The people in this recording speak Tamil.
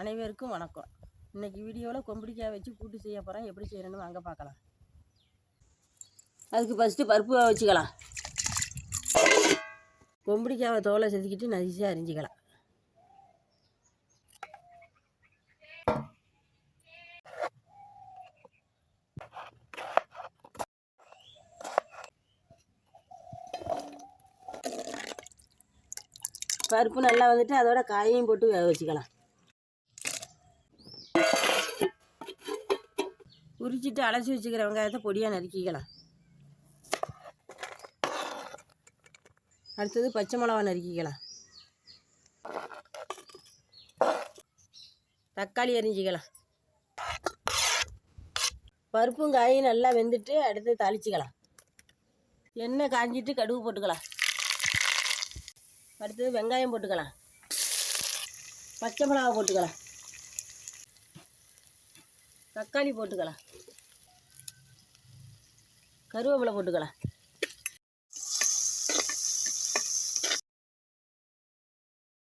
அனைவருக்கும் வணக்கம். இன்றைக்கி வீடியோவில் கொம்படிக்காய் வச்சு கூட்டு செய்ய போகிறேன். எப்படி செய்யணும்னு வாங்க பார்க்கலாம். அதுக்கு ஃபஸ்ட்டு பருப்பு வச்சுக்கலாம். கொம்படிக்காவை தோலை செதுக்கிட்டு நசிச்சு அரிஞ்சிக்கலாம். பருப்பு நல்லா வந்துட்டு அதோட காயையும் போட்டு வேக வச்சுக்கலாம். உரிச்சிட்டு அலசி வச்சுக்கிற வெங்காயத்தை பொடியாக நறுக்கிக்கலாம். அடுத்தது பச்சை மிளகா நறுக்கிக்கலாம். தக்காளி அரிஞ்சிக்கலாம். பருப்பும் காயும் நல்லா வெந்துட்டு அடுத்து தாளிச்சிக்கலாம். எண்ணெய் காஞ்சிட்டு கடுகு போட்டுக்கலாம். அடுத்தது வெங்காயம் போட்டுக்கலாம். பச்சை மிளகா போட்டுக்கலாம். தக்காளி போட்டுக்கலாம். கருவேப்பிலை போட்டுக்கலாம்.